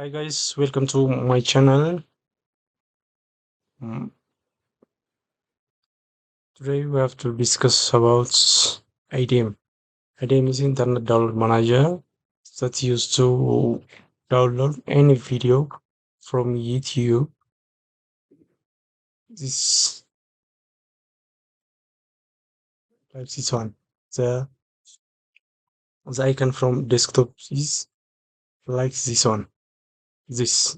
Hi guys, welcome to my channel. Mm, Today we have to discuss about IDM. IDM is Internet Download Manager that's used to download any video from YouTube. This like this one. The the icon from desktop is like this one. This.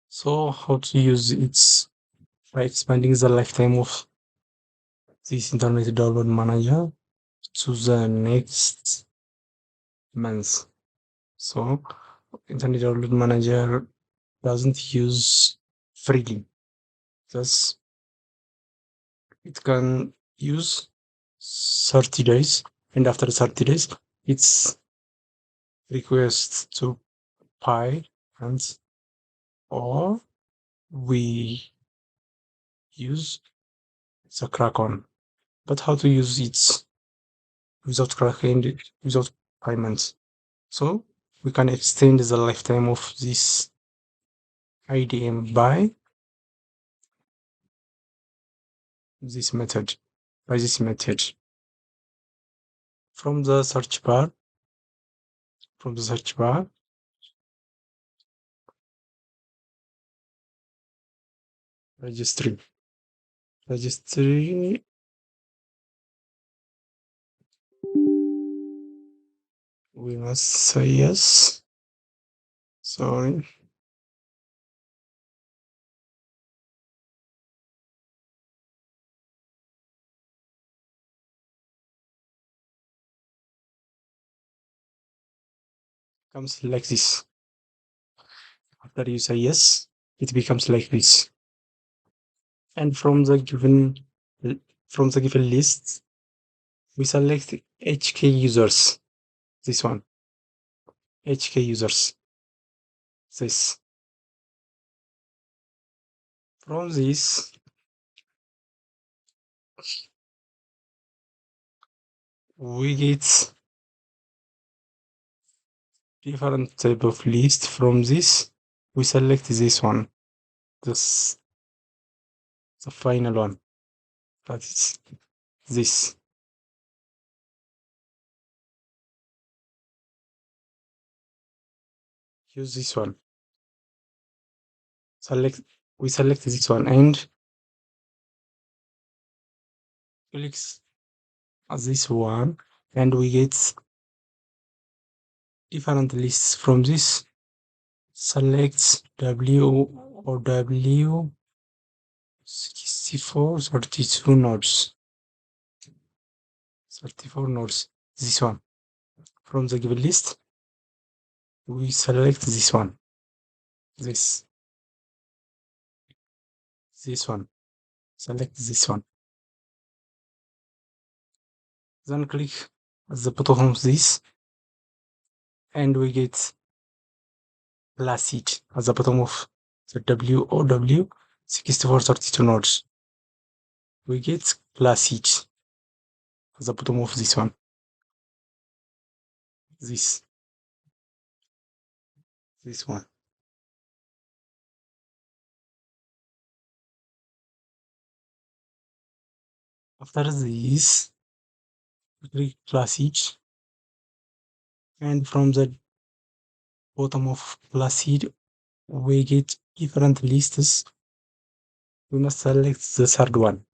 So how to use it by expanding the lifetime of this Internet Download Manager to the next month. So Internet Download Manager doesn't use freely. Thus, it can use 30 days, and after 30 days, it's request to pay, and or we use the Kraken. But how to use it without Kraken, without payment? So we can extend the lifetime of this IDM by this method. From the search bar, registry. We must say yes. Sorry. Comes like this. After you say yes, it becomes like this. And from the given list, we select HK users. This one. HK users. This. From this, we get different type of list. From this, we select this one. This the final one. That is this. Use this one. We select this one and click this one, and we get different lists. From this, select W or W 64 32 nodes. 34 nodes. This one. From the given list, we select this one. This one. Select this one. Then click at the bottom of this, and we get plus it at the bottom of the WOW 64 32 nodes. We get plus it at the bottom of this one. This one. After this, click plus it, and from the bottom of plus it, we get different lists. We must select the third one.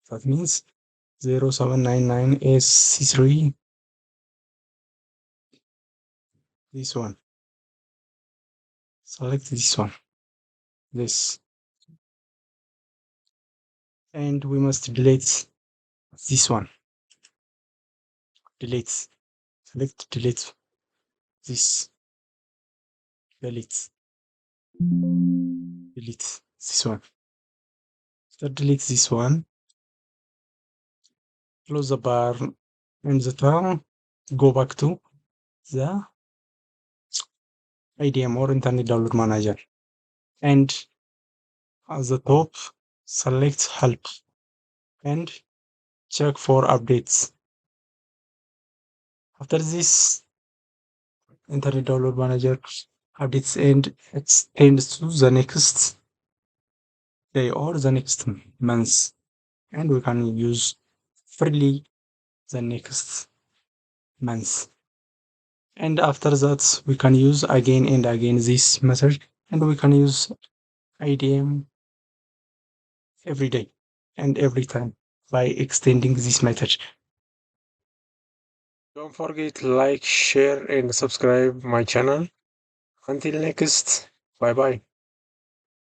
That means 0799SC3. This one. Select this one. This. And we must delete this one. Delete. Select delete. This. Delete. Delete this one. After delete this one, close the bar and the tab. Go back to the IDM or Internet Download Manager. And at the top, select Help and check for updates. After this, Internet Download Manager updates and extends to the next day or the next month, and we can use freely the next month. And after that, we can use again and again this method, and we can use IDM every day and every time by extending this method. Don't forget like, share and subscribe my channel. Until next, bye bye.